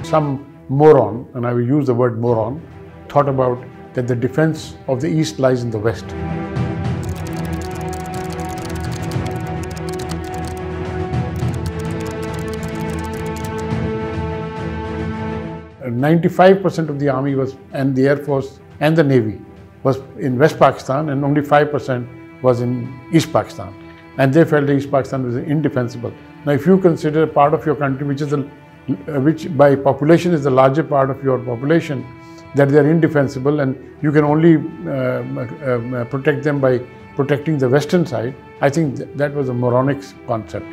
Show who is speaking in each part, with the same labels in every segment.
Speaker 1: some moron, and I will use the word moron, thought about that the defense of the East lies in the West. 95% of the army was, and the Air Force and the Navy was in West Pakistan, and only 5% was in East Pakistan. And they felt that East Pakistan was indefensible. Now, if you consider part of your country, which by population is the larger part of your population, that they are indefensible and you can only protect them by protecting the western side, I think that was a moronic concept.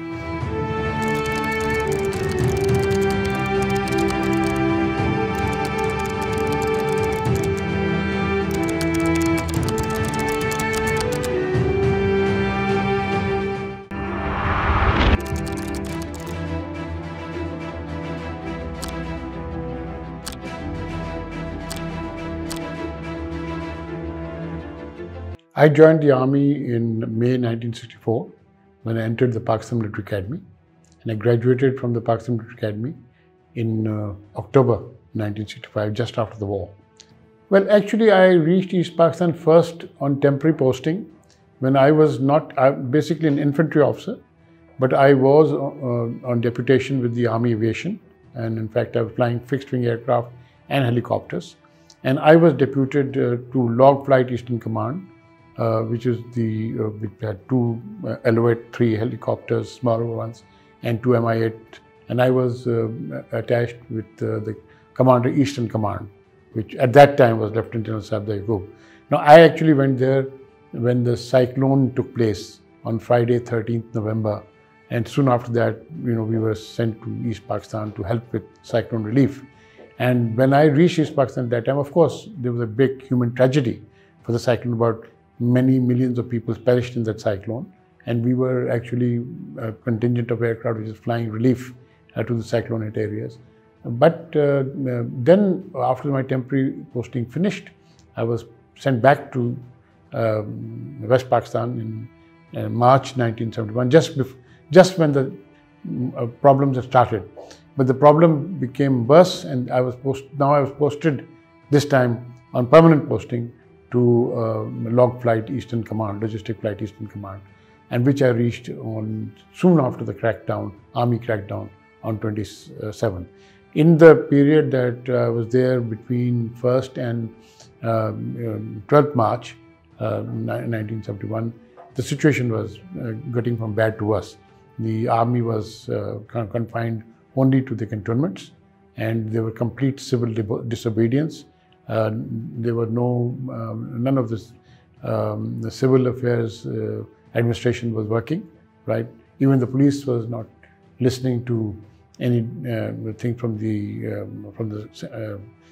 Speaker 1: I joined the army in May 1964 when I entered the Pakistan Military Academy, and I graduated from the Pakistan Military Academy in October 1965, just after the war. Well, actually I reached East Pakistan first on temporary posting when I was basically an infantry officer, but I was on deputation with the Army Aviation, and in fact I was flying fixed-wing aircraft and helicopters, and I was deputed to Log Flight Eastern Command, which had two LO-3 helicopters, smaller ones, and two Mi-8, and I was attached with the Commander Eastern Command, which at that time was Lieutenant General Sabda Yaqub. Now, I actually went there when the cyclone took place on Friday, 13th November, and soon after that, we were sent to East Pakistan to help with cyclone relief. And when I reached East Pakistan at that time, of course, there was a big human tragedy for the cyclone. About many millions of people perished in that cyclone, and we were actually a contingent of aircraft which is flying relief to the cyclone hit areas. But then, after my temporary posting finished, I was sent back to West Pakistan in March 1971, just when the problems had started. But the problem became worse, and I was posted this time on permanent posting to Log Flight Eastern Command, Logistic Flight Eastern Command, and which I reached soon after the crackdown, army crackdown on 27. In the period that I was there between 1st and 12th March 1971, the situation was getting from bad to worse. The army was confined only to the cantonments, and there were complete civil disobedience. There were none of this, the civil affairs administration was working, right? Even the police was not listening to any thing from the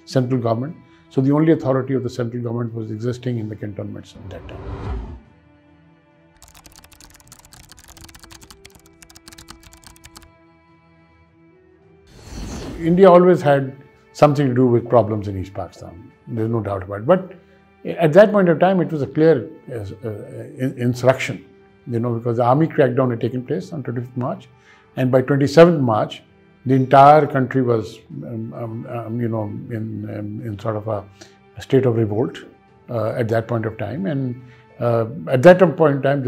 Speaker 1: central government. So the only authority of the central government was existing in the cantonments at that time. India always had something to do with problems in East Pakistan. There's no doubt about it. But at that point of time, it was a clear insurrection, because the army crackdown had taken place on 25th March, and by 27th March, the entire country was, in sort of a state of revolt at that point of time. And at that point in time,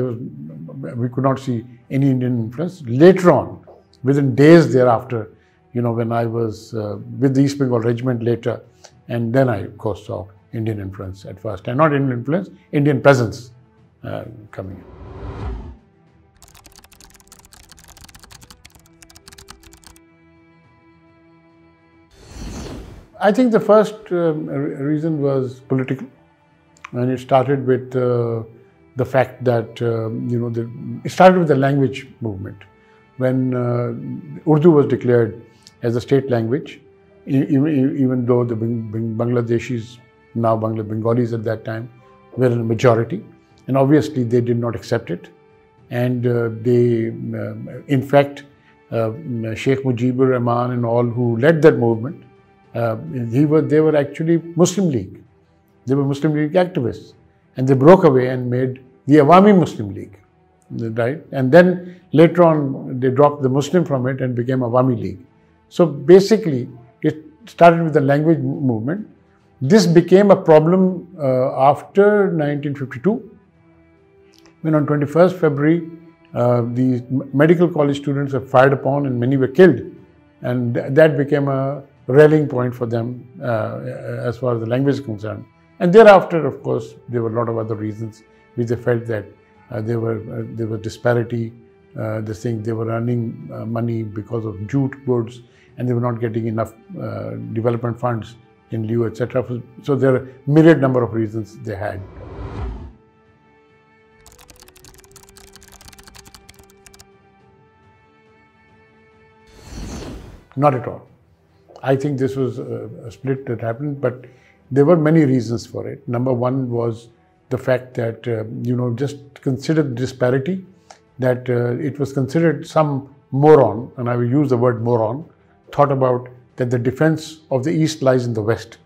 Speaker 1: we could not see any Indian influence. Later on, within days thereafter, when I was with the East Bengal Regiment later, and then I, of course, saw Indian influence at first, and not Indian influence, Indian presence coming in. I think the first reason was political, and it started with the fact that, it started with the language movement. When Urdu was declared as a state language, even though the Bangladeshis, now Bengalis at that time, were in a majority, and obviously they did not accept it. And they, in fact, Sheikh Mujibur Rahman and all who led that movement, they were actually Muslim League. They were Muslim League activists, and they broke away and made the Awami Muslim League, right? And then later on, they dropped the Muslim from it and became Awami League. So basically, it started with the language movement. This became a problem after 1952, when on 21st February, the medical college students were fired upon and many were killed. And that became a rallying point for them as far as the language is concerned. And thereafter, of course, there were a lot of other reasons which they felt that there was disparity. They were earning money because of jute goods, and they were not getting enough development funds in lieu, etc. So there are a myriad number of reasons they had. Not at all. I think this was a split that happened, but there were many reasons for it. Number one was the fact that, just consider the disparity, that it was considered some moron, and I will use the word moron, thought about that the defense of the East lies in the West.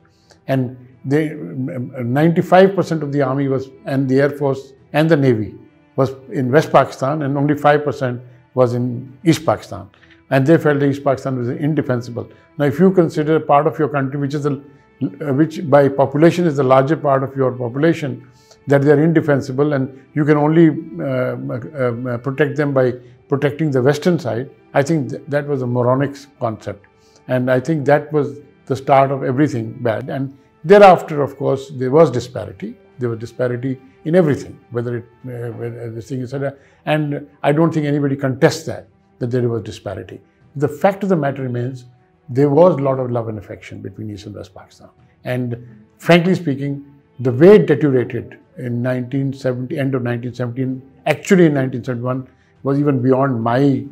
Speaker 1: And 95% of the army and the Air Force and the Navy was in West Pakistan, and only 5% was in East Pakistan. And they felt that East Pakistan was indefensible. Now, if you consider a part of your country which by population is the larger part of your population, that they are indefensible and you can only protect them by protecting the western side, I think that was a moronic concept. And I think that was the start of everything bad. And thereafter, of course, there was disparity. There was disparity in everything, whether this thing is, and I don't think anybody contests that there was disparity. The fact of the matter remains, there was a lot of love and affection between East and West Pakistan. And frankly speaking, the way it deteriorated in 1970, end of 1917, actually in 1971, was even beyond my,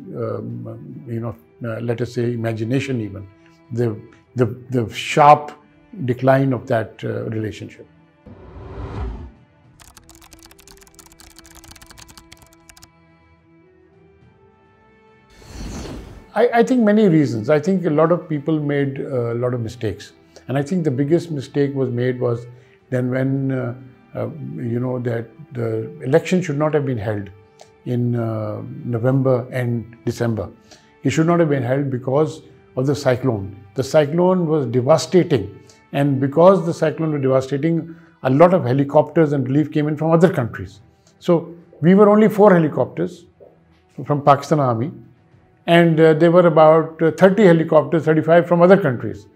Speaker 1: let us say, imagination even. The sharp decline of that relationship. I think many reasons. I think a lot of people made a lot of mistakes. And I think the biggest mistake was made was then when, that the election should not have been held in November and December. It should not have been held because of the cyclone. The cyclone was devastating. And because the cyclone was devastating, a lot of helicopters and relief came in from other countries. So we were only 4 helicopters from Pakistan Army. And there were about 30 helicopters, 35 from other countries.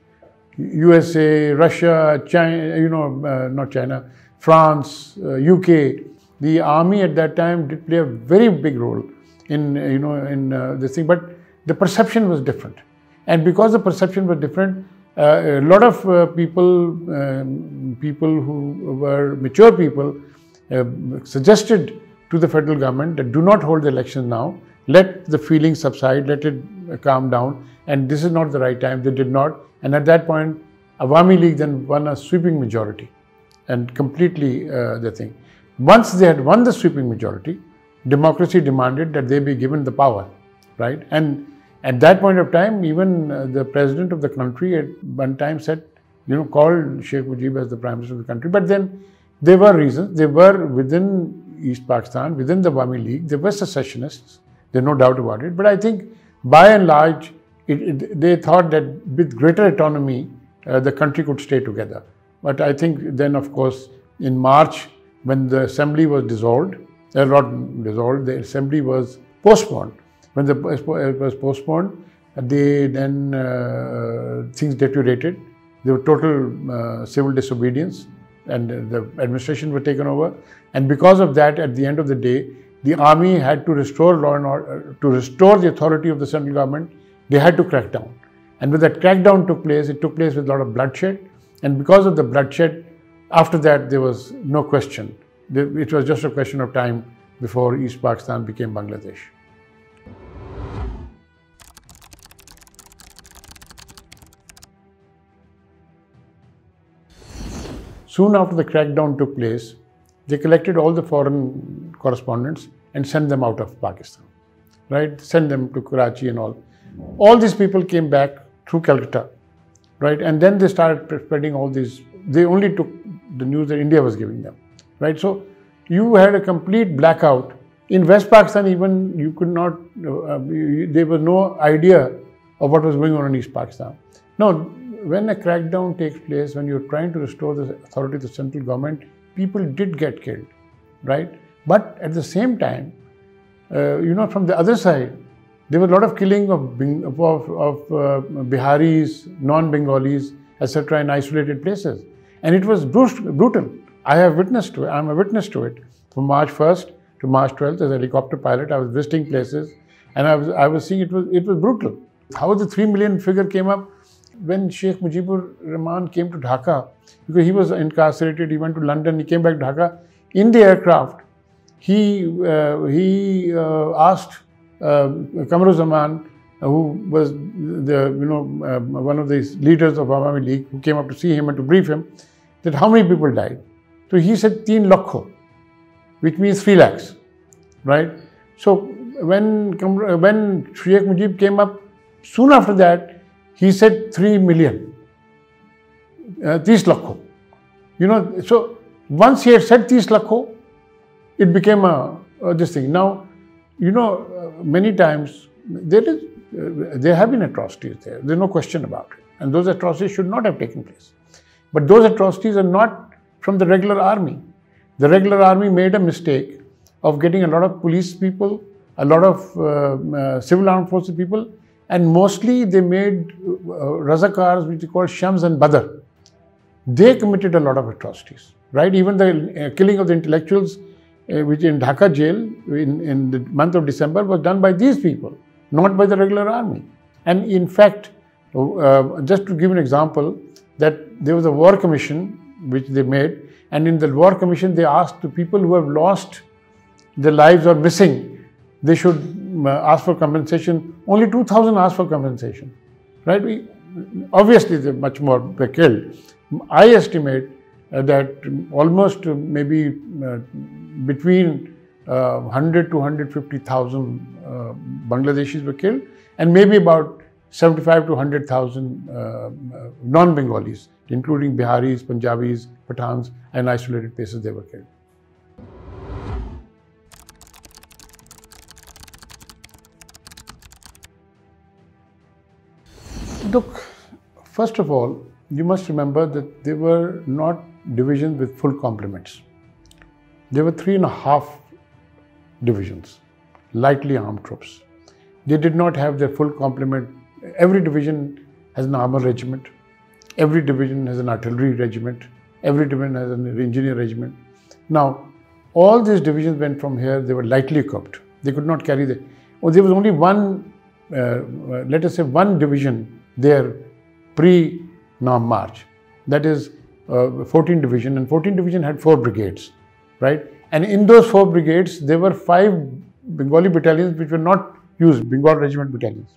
Speaker 1: USA, Russia, China, not China, France, UK. The army at that time did play a very big role in, this thing, but the perception was different. And because the perception was different, a lot of people who were mature people suggested to the federal government that do not hold the elections now. Let the feelings subside, let it calm down, and this is not the right time. They did not, and at that point, Awami League then won a sweeping majority, and completely the thing. Once they had won the sweeping majority, democracy demanded that they be given the power, right? And at that point of time, even the president of the country at one time said, called Sheikh Mujib as the Prime Minister of the country. But then there were reasons. They were within East Pakistan, within the Awami League, they were secessionists. There's no doubt about it. But I think, by and large, they thought that with greater autonomy, the country could stay together. But I think then, of course, in March, when the assembly was dissolved, the assembly was postponed. When it was postponed, things deteriorated. There was total civil disobedience, and the administration was taken over. And because of that, at the end of the day, the army had to restore law and order, to restore the authority of the central government. They had to crack down. And when that crackdown took place, it took place with a lot of bloodshed. And because of the bloodshed, after that, there was no question. It was just a question of time before East Pakistan became Bangladesh. Soon after the crackdown took place, they collected all the foreign correspondents and sent them out of Pakistan, right? Sent them to Karachi and all. All these people came back through Calcutta, right? And then they started spreading all these. They only took the news that India was giving them, right? So you had a complete blackout. In West Pakistan even, you could not, there was no idea of what was going on in East Pakistan. Now, when a crackdown takes place, when you're trying to restore the authority of the central government, people did get killed, right? But at the same time, from the other side, there was a lot of killing of Biharis, non-Bengalis, etc. in isolated places. And it was brutal. I have witnessed to it. I'm a witness to it. From March 1st to March 12th, as a helicopter pilot, I was visiting places, and I was seeing it was brutal. How the 3 million figure came up? When Sheikh Mujibur Rahman came to Dhaka, because he was incarcerated, he went to London, he came back to Dhaka. In the aircraft, he asked Kamruzaman, who was one of the leaders of Awami League, who came up to see him and to brief him, that how many people died. So he said 3 lakh, which means 3 lakhs, right? So when Sheikh Mujib came up, soon after that, he said 3 million, 30 lakh. So once he had said 30 lakh, it became this thing. Now, many times there have been atrocities there. There's no question about it. And those atrocities should not have taken place. But those atrocities are not from the regular army. The regular army made a mistake of getting a lot of police people, a lot of civil armed forces people, and mostly they made Razakars, which are called Shams and Badr. They committed a lot of atrocities, right? Even the killing of the intellectuals, which in Dhaka jail in the month of December, was done by these people, not by the regular army. And in fact, just to give an example, that there was a war commission which they made, and in the war commission they asked the people who have lost their lives or missing, they should ask for compensation. Only 2,000 asked for compensation, right? Obviously, much more were killed. I estimate that almost maybe between 100 to 150,000 Bangladeshis were killed, and maybe about 75 to 100,000 non-Bengalis, including Biharis, Punjabis, Pathans, and isolated places they were killed. Look, first of all, you must remember that they were not divisions with full complements. There were 3.5 divisions, lightly armed troops. They did not have their full complement. Every division has an armor regiment. Every division has an artillery regiment. Every division has an engineer regiment. Now, all these divisions went from here, they were lightly equipped. They could not carry there was only one, let us say one division there pre-March. That is 14 Division, and 14 Division had 4 brigades, right? And in those 4 brigades, there were 5 Bengali battalions which were not used, Bengal Regiment battalions.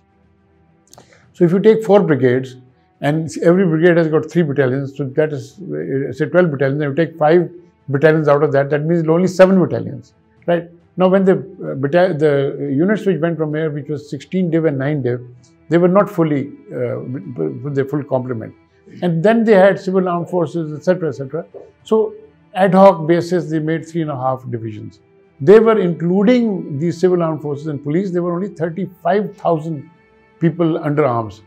Speaker 1: So if you take 4 brigades, and every brigade has got 3 battalions, so that is, say 12 battalions, and you take 5 battalions out of that, that means only 7 battalions, right? Now when the units which went from here, which was 16 Div and 9 Div, they were not fully with their full complement. And then they had civil armed forces, etc., etc. So ad hoc basis, they made 3.5 divisions. They were, including the civil armed forces and police, there were only 35,000 people under arms.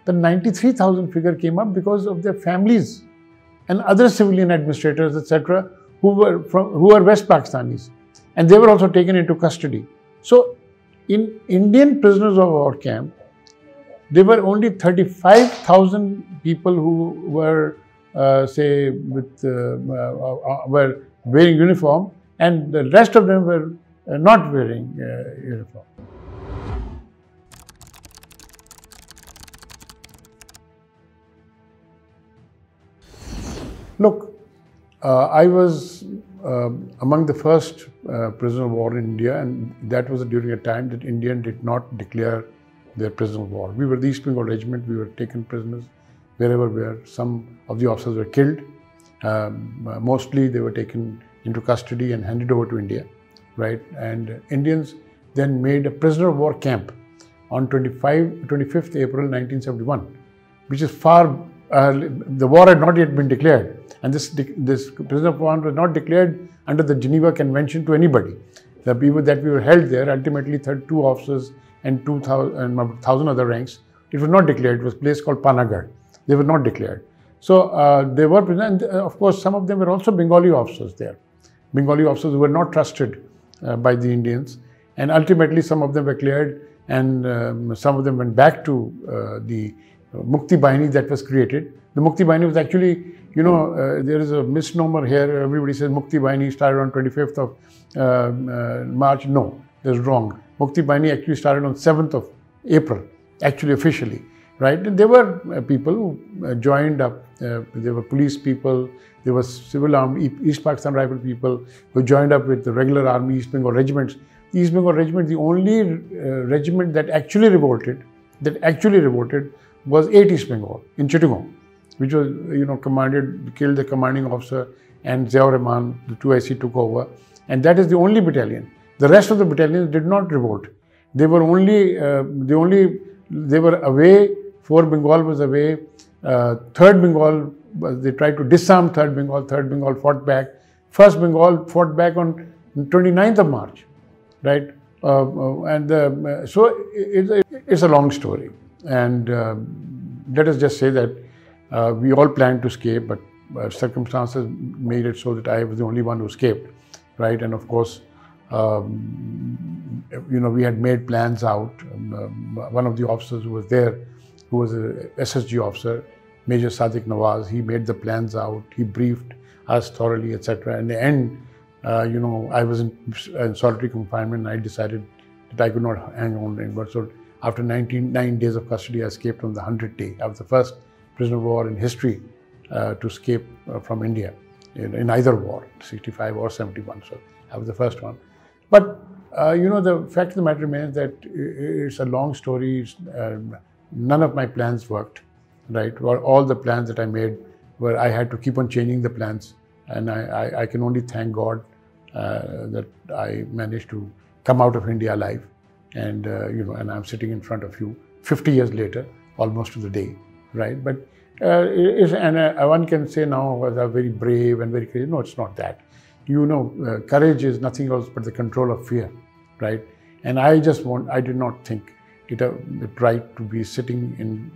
Speaker 1: The 93,000 figure came up because of their families and other civilian administrators, etc., who were West Pakistanis, and they were also taken into custody. So, in Indian prisoners of war camp, there were only 35,000 people who were, say, were wearing uniform, and the rest of them were not wearing uniform. Look, I was among the first prisoner of war in India, and that was during a time that India did not declare their prisoner of war. We were the East Bengal Regiment, we were taken prisoners wherever we were. Some of the officers were killed. Mostly they were taken into custody and handed over to India, right? And Indians then made a prisoner of war camp on 25th April 1971, which is far, the war had not yet been declared. And this prisoner of war was not declared under the Geneva Convention to anybody. The people that we were held there, ultimately 32 officers and 1,000 other ranks, it was not declared. It was a place called Panagarh. They were not declared. So they were present, and of course some of them were also Bengali officers there. Bengali officers who were not trusted by the Indians, and ultimately some of them were cleared, and some of them went back to the Mukti Bahini that was created. The Mukti Bahini was actually, there is a misnomer here. Everybody says Mukti Bahini started on 25th of March. No, that's wrong. Mukti Bahini actually started on 7th of April, actually officially, right? And there were people who joined up. There were police people, there was civil army, East Pakistan Rifle people who joined up with the regular army, East Bengal regiments. The East Bengal regiment, the only regiment that actually revolted, was 8 East Bengal in Chittagong, which was, killed the commanding officer, and Ziaur Rahman, the 2IC, took over. And that is the only battalion. The rest of the battalions did not revolt. They were they were away. 4 Bengal was away. 3rd Bengal, they tried to disarm 3rd Bengal. 3rd Bengal fought back. 1st Bengal fought back on 29th of March, right? So it's a long story. And let us just say that we all planned to escape, but circumstances made it so that I was the only one who escaped, right? And of course, we had made plans out. One of the officers who was there, who was a SSG officer, Major Sadiq Nawaz, he made the plans out. He briefed us thoroughly, etc. In the end, I was in solitary confinement, and I decided that I could not hang on anymore. So after 9 days of custody, I escaped on the 100th day. I was the first prisoner of war in history to escape from India in either war, 65 or 71. So I was the first one. But the fact of the matter remains that it's a long story. None of my plans worked, right? All the plans that I made were, I had to keep on changing the plans, and I can only thank God that I managed to come out of India alive, and and I'm sitting in front of you 50 years later, almost to the day, right? But one can say now I was very brave and very crazy. No, it's not that. Courage is nothing else but the control of fear, right? And I did not think it right to be sitting in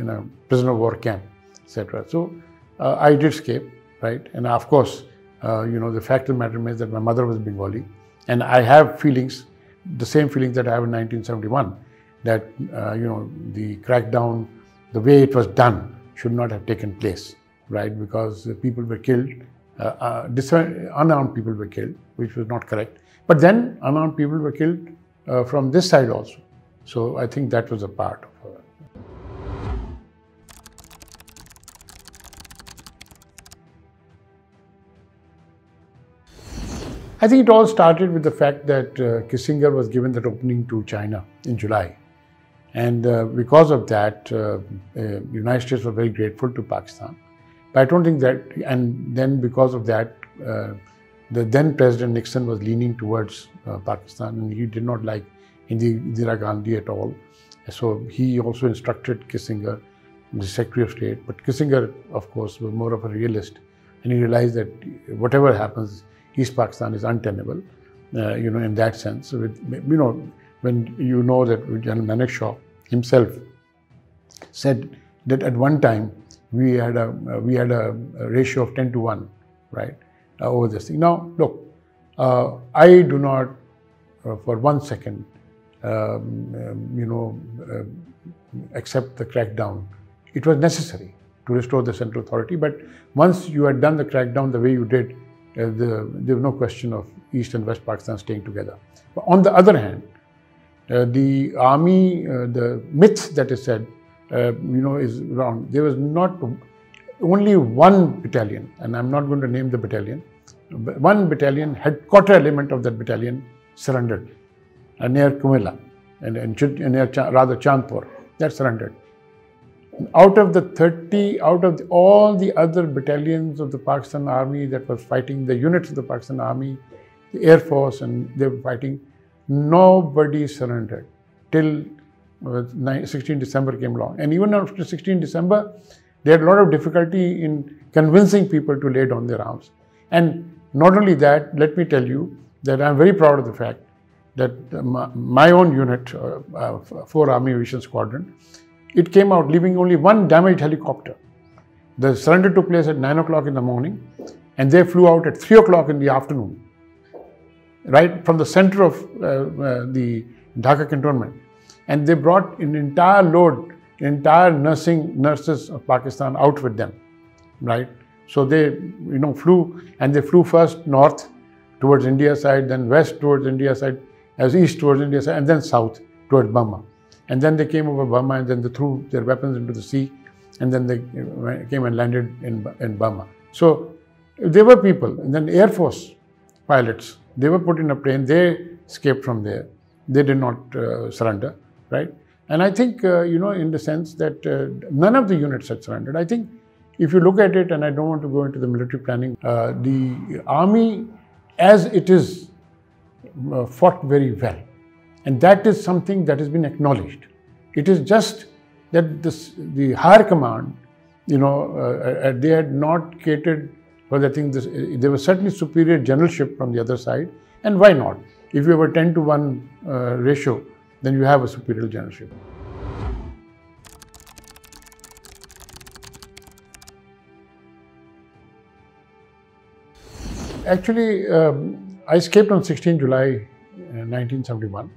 Speaker 1: a prisoner of war camp, etc. So I did escape, right? And of course, the fact of the matter is that my mother was Bengali, and I have feelings, the same feelings that I have in 1971, that the crackdown, the way it was done, should not have taken place, right? Because people were killed, unarmed people were killed, which was not correct. But then unarmed people were killed from this side also. So I think that was a part of it. I think it all started with the fact that Kissinger was given that opening to China in July. And because of that, the United States was very grateful to Pakistan. But I don't think that, and then because of that, the then President Nixon was leaning towards Pakistan, and he did not like Indira Gandhi at all. So he also instructed Kissinger, the Secretary of State. But Kissinger, of course, was more of a realist, and he realized that whatever happens, East Pakistan is untenable, in that sense. So when you know that General Manekshaw himself said that at one time we had a ratio of 10 to 1, right, over this thing. Now, look, I do not for 1 second, accept the crackdown. It was necessary to restore the central authority, but once you had done the crackdown the way you did, there was no question of East and West Pakistan staying together. But on the other hand, the army, the myth that is said, is wrong. There was not only one battalion, and I'm not going to name the battalion, but one battalion, headquarter element of that battalion surrendered near Kumela and near Chandpur. That surrendered. Out of all the other battalions of the Pakistan Army that was fighting, the units of the Pakistan Army, the Air Force, and they were fighting, nobody surrendered till 16 December came along. And even after 16 December, they had a lot of difficulty in convincing people to lay down their arms. And not only that, let me tell you that I'm very proud of the fact that my own unit, 4 Army Aviation Squadron, it came out leaving only one damaged helicopter. The surrender took place at 9 o'clock in the morning, and they flew out at 3 o'clock in the afternoon, right from the center of the Dhaka cantonment. And they brought an entire load, entire nurses of Pakistan out with them, right? So they, flew, and they flew first north towards India side, then west towards India side, as east towards India side, and then south towards Burma. And then they came over Burma, and then they threw their weapons into the sea, and then they came and landed in Burma. So there were people, and then Air Force pilots, they were put in a plane, they escaped from there. They did not surrender, right? And I think, in the sense that none of the units had surrendered. I think if you look at it, and I don't want to go into the military planning, the army as it is fought very well. And that is something that has been acknowledged. It is just that the higher command, they had not catered for the thing. There was certainly superior generalship from the other side. And why not? If you have a 10-to-1 ratio, then you have a superior generalship. Actually, I escaped on 16 July 1971,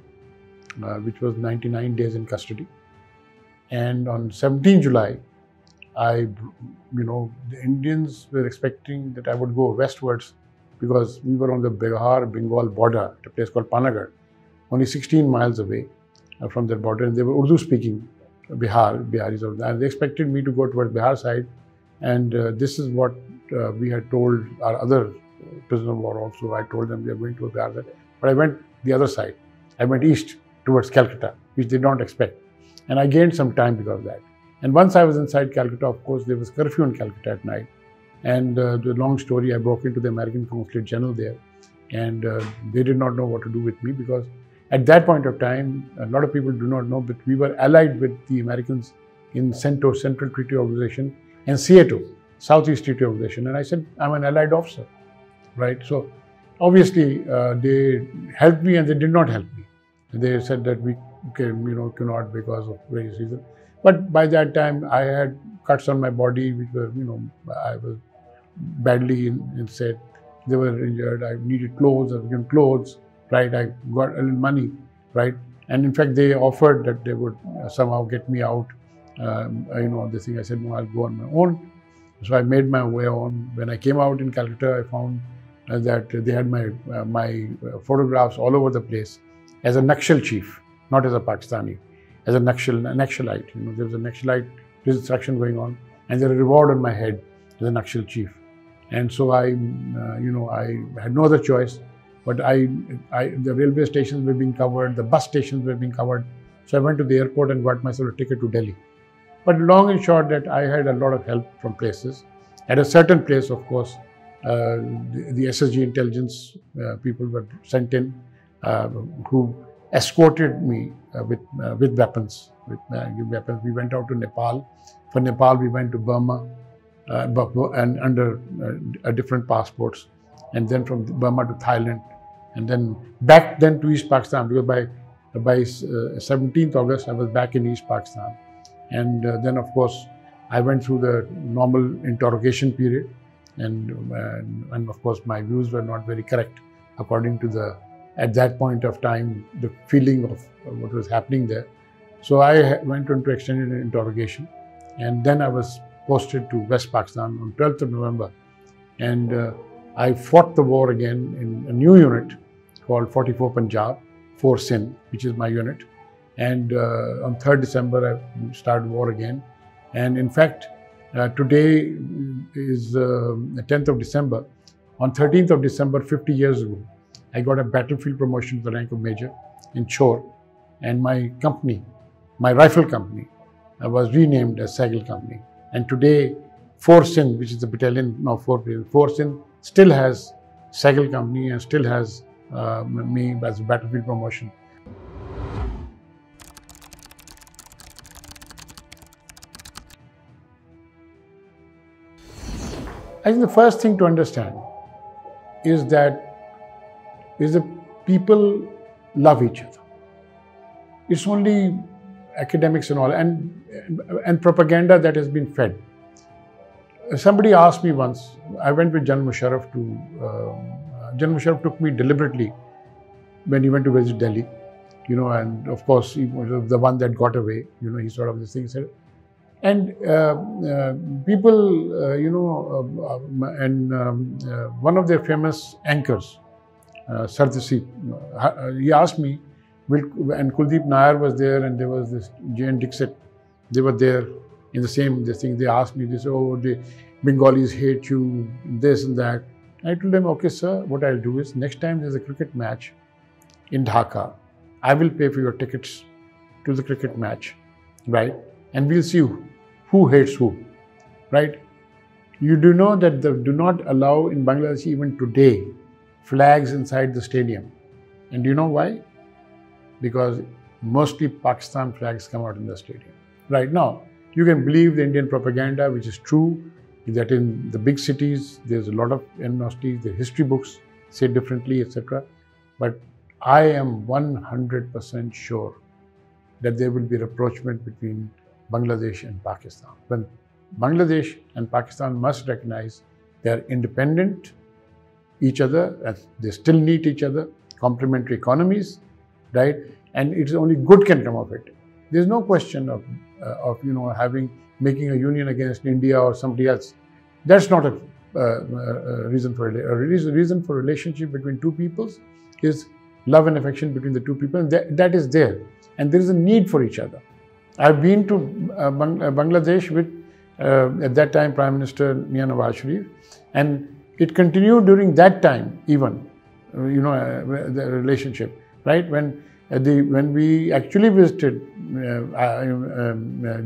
Speaker 1: which was 99 days in custody. And on 17 July, the Indians were expecting that I would go westwards because we were on the Bihar-Bengal border at a place called Panagarh, only 16 miles away from their border. And they were Urdu-speaking Biharis of that. And they expected me to go towards Bihar side. And this is what we had told our other prisoner of war also. I told them we are going to Bihar side. But I went the other side. I went east towards Calcutta, which they don't expect. And I gained some time because of that. And once I was inside Calcutta, of course, there was curfew in Calcutta at night. And the long story, I broke into the American Consulate General there. And they did not know what to do with me because at that point of time, a lot of people do not know, but we were allied with the Americans in CENTO, Central Treaty Organization, and SEATO, Southeast Treaty Organization. And I said, I'm an allied officer, right? So obviously, they helped me and they did not help me. They said that we cannot because of various reasons. But by that time, I had cuts on my body, which were, I was badly injured. They were injured. I needed clothes. I was given clothes, right? I got a little money, right? And in fact, they offered that they would somehow get me out. This thing. I said, no, I'll go on my own. So I made my way on. When I came out in Calcutta, I found that they had my photographs all over the place as a Naxal chief, not as a Pakistani, as a Naxalite. There was a Naxalite destruction going on, and there was a reward on my head as a Naxal chief. And so I had no other choice. But the railway stations were being covered, the bus stations were being covered. So I went to the airport and got myself a ticket to Delhi. But long and short that I had a lot of help from places. At a certain place, of course, the SSG intelligence people were sent in who escorted me with weapons. We went out to Nepal. From Nepal, we went to Burma and under different passports. And then from Burma to Thailand. And then back then to East Pakistan, because by 17th August, I was back in East Pakistan. And then, of course, I went through the normal interrogation period. And of course, my views were not very correct according to at that point of time, the feeling of what was happening there. So I went into extended interrogation. And then I was posted to West Pakistan on 12th of November. And I fought the war again in a new unit called 44 Punjab, 4 Sindh, which is my unit. And on 3rd December, I started war again. And in fact, today is the 10th of December. On 13th of December, 50 years ago, I got a battlefield promotion to the rank of major in Chor. And my company, my rifle company, was renamed as Sehgal Company. And today, 4 Sindh, which is the battalion, now 4 Sindh, still has Sehgal Company and still has me as a battlefield promotion. I think the first thing to understand is that the people love each other. It's only academics and all, and propaganda that has been fed. Somebody asked me once, I went with General Musharraf to, General Musharraf took me deliberately when he went to visit Delhi, and of course he was the one that got away, he sort of this thing said. And people, one of their famous anchors, Sardasi, he asked me, and Kuldeep Nair was there, and there was this J.N. Dixit, they were there in the same thing. They asked me this, oh, the Bengalis hate you, this and that. I told them, okay, sir, what I'll do is next time there's a cricket match in Dhaka, I will pay for your tickets to the cricket match, right? And we'll see who hates who, right? You do know that they do not allow in Bangladesh even today flags inside the stadium. And do you know why? Because mostly Pakistan flags come out in the stadium. Right now, you can believe the Indian propaganda, which is true, that in the big cities, there's a lot of animosity, the history books say differently, etc. But I am 100% sure that there will be rapprochement between Bangladesh and Pakistan. When Bangladesh and Pakistan must recognize they are independent each other, and they still need each other, complementary economies, right? And it's only good can come of it. There's no question of making a union against India or somebody else. That's not a reason for a reason for relationship between two peoples is love and affection between the two people, and that is there, and there is a need for each other. I've been to Bangladesh with at that time Prime Minister Mian Nawaz Sharif, and it continued during that time even, the relationship, right? When we actually visited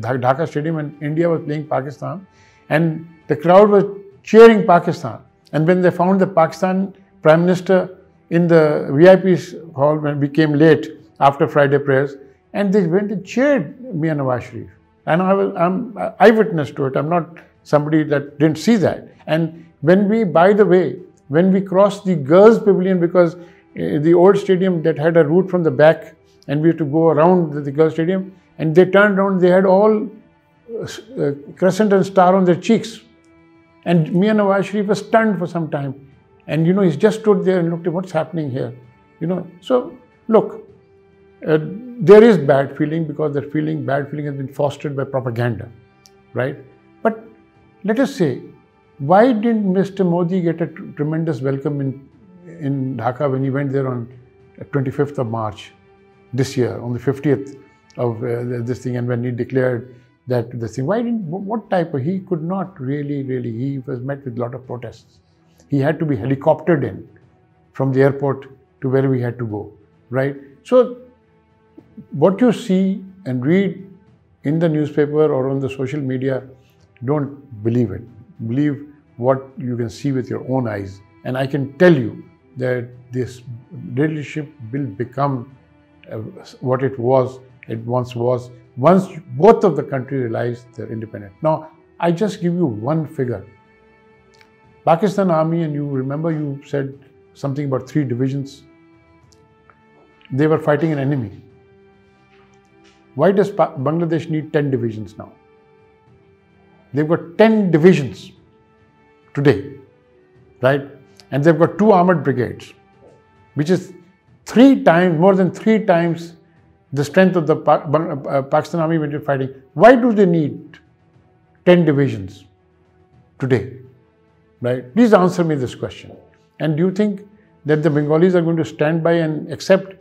Speaker 1: Dhaka Stadium and India was playing Pakistan, and the crowd was cheering Pakistan. And when they found the Pakistan Prime Minister in the VIP hall when we came late after Friday prayers, and they went and cheered Mian Nawaz Sharif. And I'm eyewitness to it. I'm not somebody that didn't see that. And by the way, when we crossed the girls' pavilion, because the old stadium that had a route from the back, and we had to go around the girls' stadium, and they turned around, they had all crescent and star on their cheeks. And Mian Nawaz Sharif was stunned for some time. And he just stood there and looked at what's happening here. So look, there is bad feeling because that bad feeling has been fostered by propaganda, right? But let us say, why didn't Mr. Modi get a tremendous welcome in Dhaka when he went there on 25th of March this year, on the 50th of this thing, and when he declared that this thing, he could not really, he was met with a lot of protests. He had to be helicoptered in from the airport to where we had to go, right? So what you see and read in the newspaper or on the social media, don't believe it. Believe what you can see with your own eyes. And I can tell you that this relationship will become what it once was, once both of the countries realize they're independent. Now, I just give you one figure. Pakistan Army, and you remember you said something about 3 divisions. They were fighting an enemy. Why does Bangladesh need 10 divisions now? They've got 10 divisions today, right? And they've got 2 armored brigades, which is more than 3 times the strength of the Pakistan Army when you're fighting. Why do they need 10 divisions today, right? Please answer me this question. And do you think that the Bengalis are going to stand by and accept